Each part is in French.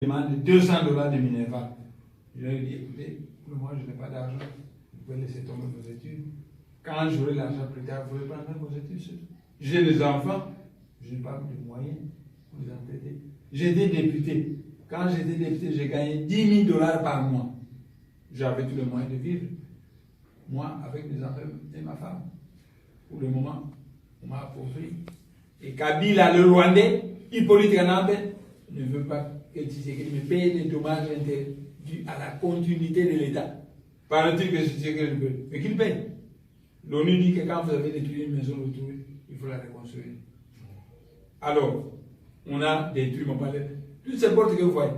demande $200 de Minerval. Je lui ai dit, écoutez, pour moi, je n'ai pas d'argent. Vous pouvez laisser tomber vos études. Quand j'aurai l'argent plus tard, vous pouvez prendre vos études. J'ai des enfants, je n'ai pas de moyens pour les entêter. J'étais député. Quand j'étais député, j'ai gagné $10 000 par mois. J'avais tous les moyens de vivre. Moi, avec mes enfants et ma femme. Pour le moment, on m'a appauvri. Et Kabila, le Rwandais, Hippolyte Kanambe, ne veut pas que Tshisekedi me paye les dommages dus à la continuité de l'État. Paraît-il que Tshisekedi le paye. Mais qu'il paye. L'ONU dit que quand vous avez détruit une maison autour, il faut la reconstruire. Alors, on a détruit mon palais. Toutes ces portes que vous voyez,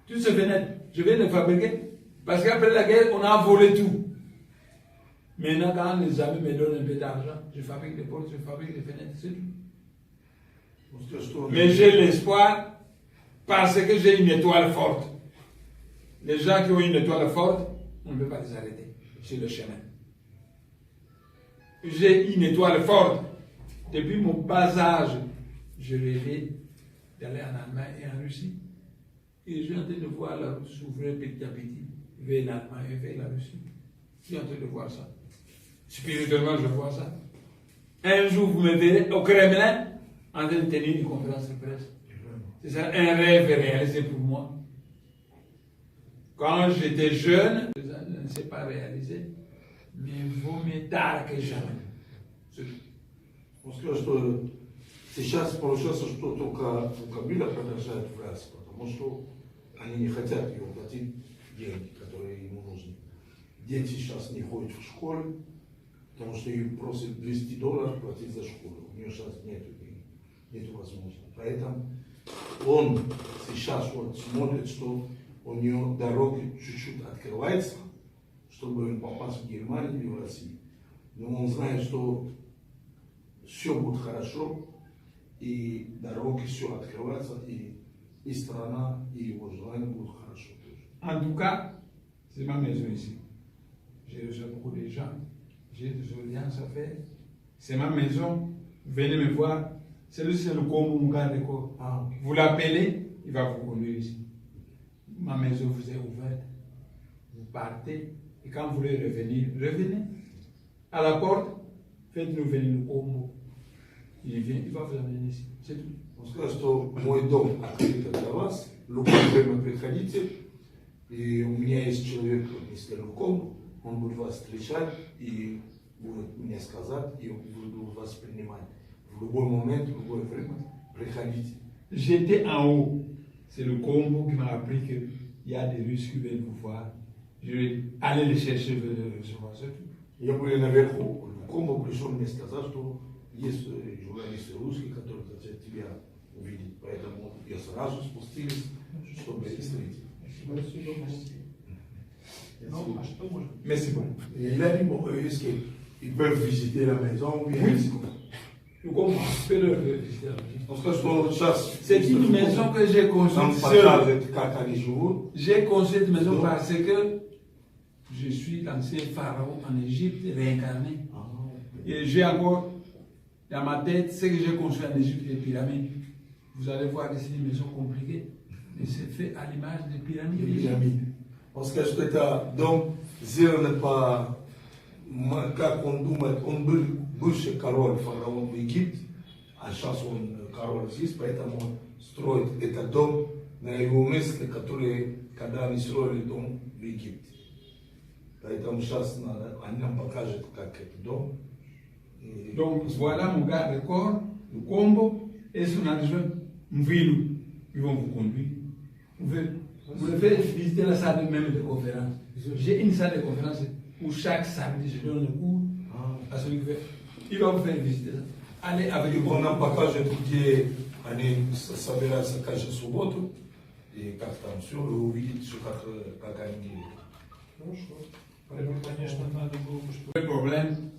toutes ces fenêtres, je viens de fabriquer. Parce qu'après la guerre, on a volé tout. Maintenant, quand les amis me donnent un peu d'argent, je fabrique des portes, je fabrique des fenêtres, c'est tout. Mais j'ai l'espoir parce que j'ai une étoile forte. Les gens qui ont une étoile forte, on ne peut pas les arrêter sur le chemin. J'ai une étoile forte. Depuis mon bas âge, je rêvais d'aller en Allemagne et en Russie. Et je suis en train de voir la route s'ouvrir petit à petit vers l'Allemagne et vers la Russie. Je suis en train de voir ça. Spirituellement, je vois ça. Un jour, vous me verrez au Kremlin en train de tenir une conférence de presse. C'est ça, un rêve réalisé pour moi. Quand j'étais jeune, je ne sais pas réaliser, mais vaut mieux tard que jamais. Он сказал, что сейчас получается, что только Кабила продолжает власть, потому что они не хотят ему платить деньги, которые ему нужны. Дети сейчас не ходят в школу, потому что им просят $200 платить за школу. У нее сейчас нет возможности. Поэтому он сейчас вот смотрит, что у него дороги чуть-чуть открываются, чтобы попасть в Германию или в Россию. Но он знает, что все будет хорошо, и дороги все открываются, и страна, и его желание будут хорошо тоже. En tout cas, c'est ma maison ici. J'ai reçu beaucoup de gens. J'ai des audiences à faire. C'est ma maison. Venez me voir. C'est le Congo Mungane. Vous l'appelez, il va vous conduire ici. Ma maison vous est ouverte. Vous partez. Et quand vous voulez revenir, revenez. À la porte, faites-nous venir au Congo. Il vient, il va vous amener ici. C'est tout. Он сказал, что мой дом открыт для вас, любое время приходите, и у меня есть человек, мистер Луком, он будет вас встречать и будет мне сказать, и будет вас принимать. В любой момент, в любое время, приходите. J'étais en haut. C'est le Congo qui m'a appris qu'il y a des Russes qui viennent vous voir. Je vais aller les chercher, je vais les recevoir. C'est tout. Я был наверху, Луком пришел мне сказать, что есть журналисты русские, которые хотят тебя увидеть. Поэтому я сразу спустились, чтобы их встретить. Merci beaucoup. Et il a dit, bon, est-ce qu'ils peuvent visiter la maison? Oui. Nous commençons le visiter la maison. Parce que c'est une maison que j'ai construite seule. J'ai construit cette maison parce que je suis l'ancien pharaon en Égypte réincarné. Et j'ai encore dans ma tête ce que j'ai construit en Égypte, les pyramides. Vous allez voir que c'est une maison compliquée. Mais c'est fait à l'image des pyramides. Он скажет, что это дом сделан по, как он думает, он был бывший король, фараон в Египте, а сейчас он король здесь, поэтому он строит этот дом на его месте, который, когда они строили дом в Египте. Поэтому сейчас они нам покажут, как этот дом. Donc voilà mon garde de corps, le Combo et son adjoint Mvilou. Ils vont vous conduire. Vous devez visiter la salle même de conférence. J'ai une salle de conférence où chaque samedi je donne le cours à celui qui veut. Il va vous faire visiter ça. Allez avec vous. Он нам покажет, где они собираются каждую субботу, и как там все, вы увидите, как они делают. Хорошо. Поэтому, конечно, надо было бы, что... Le problème,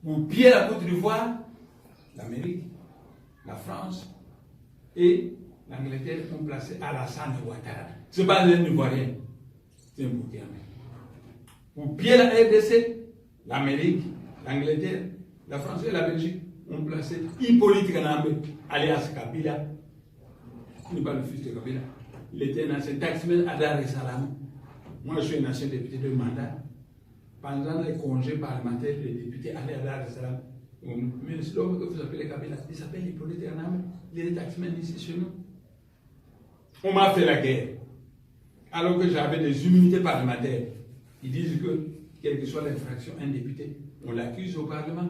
vous pillez la Côte d'Ivoire, l'Amérique, la France et l'Angleterre ont placé Alassane Ouattara. Ce n'est pas un Ivoirien, c'est un Burkinabé. Vous pillez la RDC, l'Amérique, l'Angleterre, la France et la Belgique ont placé Hippolyte Kanambe, alias Kabila, qui n'est pas le fils de Kabila. il était un ancien taximan à Dar es Salaam. Moi, je suis un ancien député de mandat. Pendant les congés parlementaires, les députés allaient à Dar es Salaam. Le ministre que vous appelez Kabila, il s'appelle Hippolyte Ernam, il est taximan ici chez nous. On m'a fait la guerre. Alors que j'avais des immunités parlementaires. Ils disent que, quelle que soit l'infraction, un député, on l'accuse au Parlement,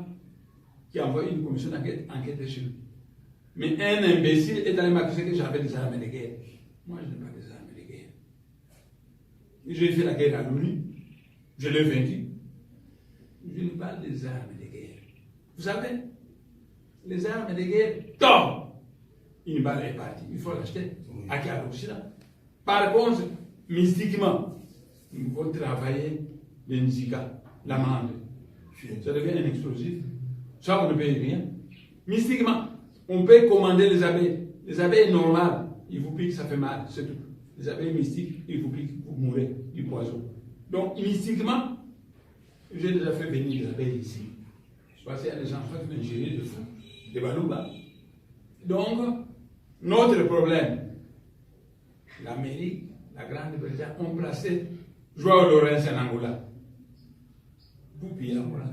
qui envoie une commission d'enquête chez nous. Mais un imbécile est allé m'accuser que j'avais des armes de guerre. Moi, je n'ai pas des armes de guerre. J'ai fait la guerre à l'ONU. Je l'ai vaincu. Je n'ai pas des armes de guerre. Vous savez, les armes de guerre tombent. Une balle est partie. Il faut l'acheter à qui à l'Occident. Par contre, mystiquement, nous devons travailler les Nzika, l'amande. Ça devient un explosif. Ça, on ne paye rien. Mystiquement, on peut commander les abeilles. Les abeilles normales, ils vous piquent, ça fait mal, c'est tout. Les abeilles mystiques, ils vous piquent, vous mourrez du poison. Donc, mystiquement, j'ai déjà fait venir des abeilles ici. Parce qu'il y a des enfants qui m'ingérient de fou, des balouba. Donc, notre problème, l'Amérique, la Grande-Bretagne ont placé Joao Lourenço en Angola. Vous pillez l'Angola.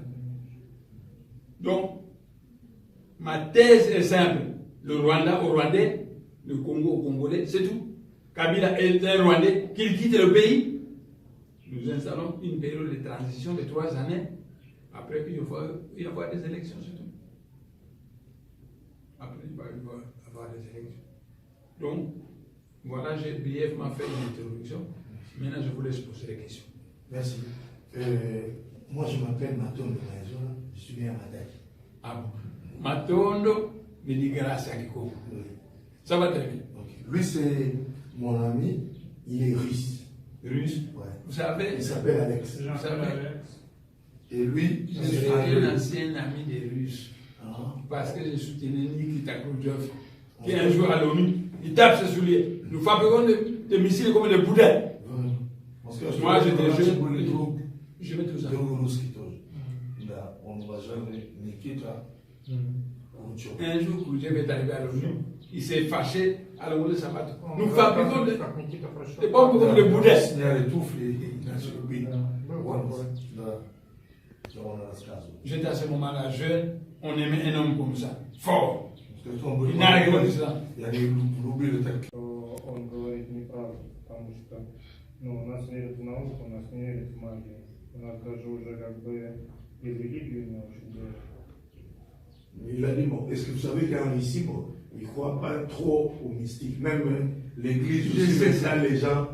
Donc, ma thèse est simple. Le Rwanda au Rwandais, le Congo au Congolais, c'est tout. Kabila est un Rwandais, qu'il quitte le pays. Nous installons une période de transition de 3 années. Après, il va y avoir des élections, c'est tout. Après, il va y avoir des élections. Donc, voilà, j'ai brièvement fait une introduction. Maintenant, je vous laisse poser des questions. Merci. Moi, je m'appelle Matondo Maïzola, je suis né à Mataki. Ah bon. Matondo, me dit grâce à Kiko. Oui. Ça va très bien. Okay. Lui, c'est mon ami, il est russe. Russe. Ouais. Vous savez, Il s'appelle Alex. vous savez, Et lui, je suis un ancien ami des Russes. Ah. Parce que j'ai soutenu Nikita Khrouchtchev, qui un jour à l'ONU, il tape ses souliers. Nous fabriquons des missiles comme des boudins. Parce que Moi, j'étais jeune. Je vais tout ça. On va jamais Nikita. Un jour, Khrouchtchev est arrivé à l'ONU. Il s'est fâché à l'ONU de Sabato. Nous fabriquons des bombes comme des boudins. J'étais à ce moment-là jeune, on aimait un homme comme ça, fort. Il n'a rien de ça. Он говорит неправду, потому что у нас верят в науку, у нас не верят в магию. У нас даже уже как бы и в религию не очень верят. Il a dit, bon, est-ce que vous savez qu'en ici, bon, ils ne croient pas trop aux mystiques. Même l'église aussi, mais ça, les gens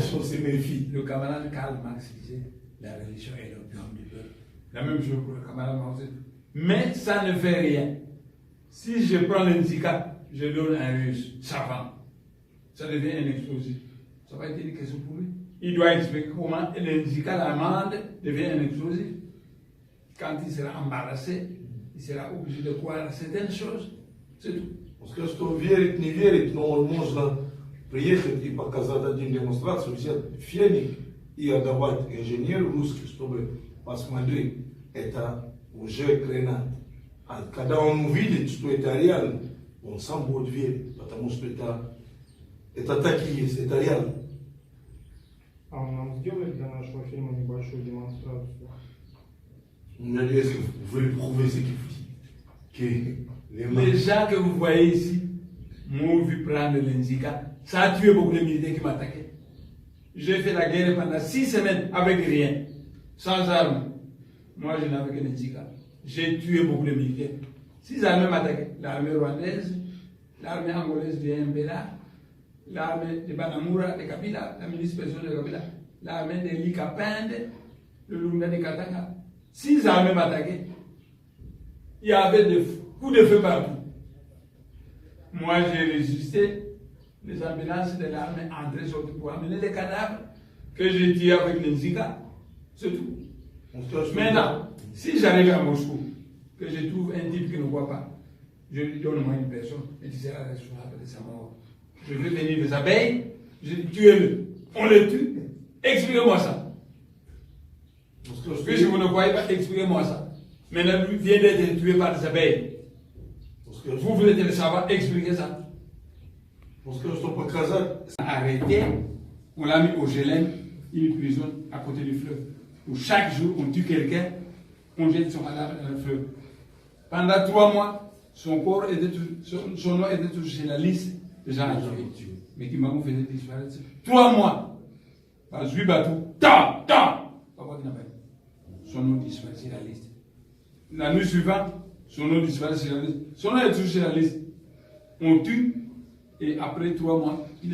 sont se méfient. Le camarade Karl Marx disait, la religion est l'opium du peuple. La même chose pour le camarade Marx. Mais ça ne fait rien. Si je prends le Nzika, je donne un russe savant. Ça devient un explosif. Ça va être une question pour lui. Il doit expliquer comment le Nzika, l'amande, devient un explosif. Quand il sera embarrassé, il sera obligé de croire certaines choses. C'est tout. Parce que что верить, не верить, но можно приехать и показать один демонстрацию, взять феник и отдавать инженеру русский, чтобы посмотреть, это уже гранат. А когда он увидит, что это реально, он сам будет верить, потому что это так и есть, это реально. А он нам сделает для нашего фильма небольшую демонстрацию? Est-ce que vous voulez prouver ce qu'il dit? Les gens que vous voyez ici m'ont vu prendre le Nzika. Ça a tué beaucoup de militaires qui m'attaquaient. J'ai fait la guerre pendant 6 semaines avec rien, sans armes. Moi, je n'avais que le Nzika. J'ai tué beaucoup de militaires. 6 armées m'attaquaient. L'armée rwandaise, l'armée angolaise de Mbela, l'armée de Banamura de Kabila, la milice personnelle de Kabila, l'armée de Lika Pende, le Lunga de Katanga. 6 armées m'attaquaient. Il y avait des coups de feu partout. Moi, j'ai résisté. Les ambulances de l'armée entraient sur pour amener les cadavres que j'ai tués avec les Nzika. C'est tout. Maintenant, si j'arrive à Moscou, que je trouve un type qui ne voit pas, je lui donne moi une personne et tu seras responsable de sa mort. Je veux venir des abeilles, je dis tuez-le. On le tue. Expliquez-moi ça. Puisque vous ne croyez pas, expliquez-moi ça. Maintenant, lui vient d'être tué par des abeilles. Vous voulez le savoir, expliquez ça. Parce que je peux casar. Arrêté, on l'a mis au Gélène, une prison à côté du fleuve, où chaque jour on tue quelqu'un, on jette son cadavre dans le fleuve. Pendant 3 mois, son corps était son nom était toujours sur la liste des gens à tuer. Mais qui m'a fait disparaître. 3 mois. Par Zui Batou, papa qui n'a pas eu. Son nom disparaît sur la liste. La nuit suivante, son nom disparaît sur la liste. Son nom est toujours sur la liste. On tue, et après 3 mois, elle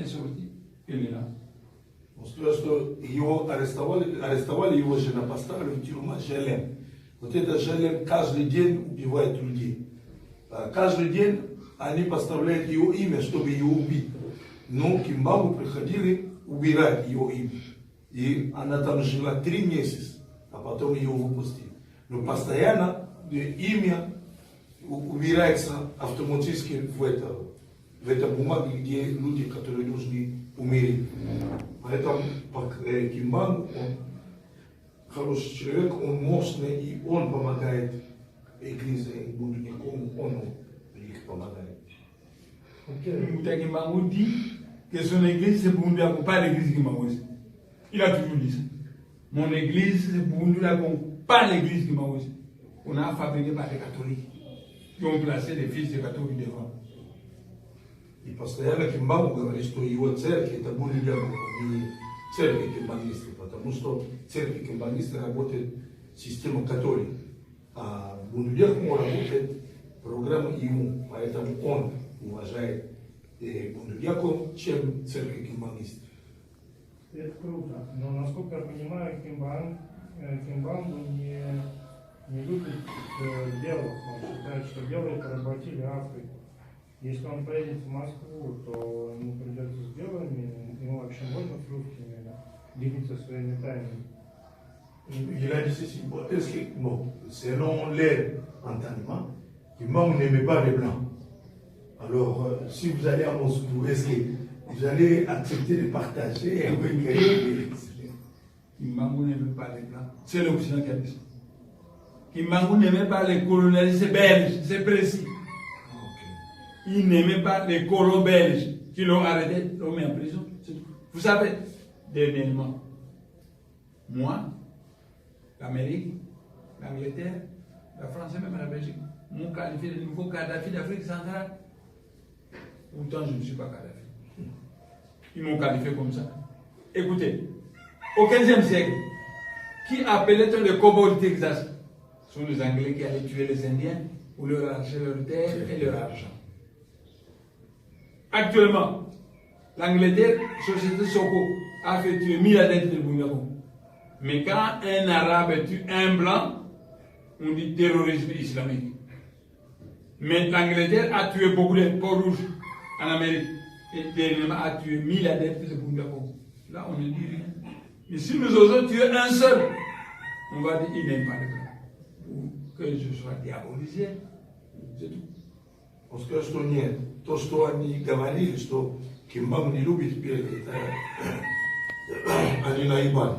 est sortie, elle est là. Parce que его арестовали его же поставили в тюрьму Желем. Вот это Желем каждый день убивает людей. Каждый день они поставляют его имя, чтобы его убить. Но к Кимбаму приходили убирать его имя. И она там жила 3 месяца, а потом ее выпустили. Но постоянно имя убирается автоматически в этой бумаге, где люди, которые должны умереть. Поэтому Кимбам, он хороший человек, он мощный, и он помогает Église Boundouниаком, он их помогает. Mouta Kimbangu dit que son église c'est Boundouniakom, pas l'église Kimbangu. Il a toujours dit ça. Mon église c'est Boundouniakom, pas l'église Kimbangu. On a fabriqué par les catholiques qui ont placé les fils des catholiques devant. И постоянно Кимбаму говорит, что его церковь это Бондуниаком, не церковь кимбангисты, потому что церковь кимбангисты работает система католик, а Бондуниаком работает программа ему, поэтому он уважает Бондуниаком, чем церковь кимбангисты. Это круто. Но насколько я понимаю, Кимбамбу не любит белых. Он считает, что белые поработили Африку. Если он поедет в Москву, то ему придется с белыми, ему вообще можно с русскими делиться своими тайнами. Il a dit ceci, est-ce que, bon, selon leur entendement, Kimbangu n'aimait pas les blancs. Alors, si vous allez à Moscou, est-ce que vous allez accepter de partager avec les... Kimbangu n'aimait pas les blancs. C'est l'Occident qui a dit ça. Kimbangu n'aimait pas les colonialistes belges, c'est précis. Il n'aimait pas les colons belges qui l'ont arrêté, l'ont mis en prison. Vous savez, dernièrement, moi, l'Amérique, l'Angleterre, la France et même la Belgique m'ont qualifié de nouveau Kadhafi d'Afrique centrale. Pourtant, je ne suis pas Kadhafi. Ils m'ont qualifié comme ça. Écoutez, au XVe siècle, qui appelait-on les cowboys du Texas? Ce sont les Anglais qui allaient tuer les Indiens pour leur arracher leur terre et leur argent. Actuellement, l'Angleterre, Société Soko, a fait tuer 1000 adeptes de Bouniakou. Mais quand un arabe tue un blanc, on dit terrorisme islamique. Mais l'Angleterre a tué beaucoup de peaux rouges en Amérique. Et dernièrement a tué 1000 adeptes de Bouniakou. Là, on ne dit rien. Mais si nous osons tuer un seul, on va dire il n'aime pas le blanc. Pour que je sois diabolisé, c'est tout. Он сказал, что нет. То, что они говорили, что Кимбам не любит белых, это они наебали.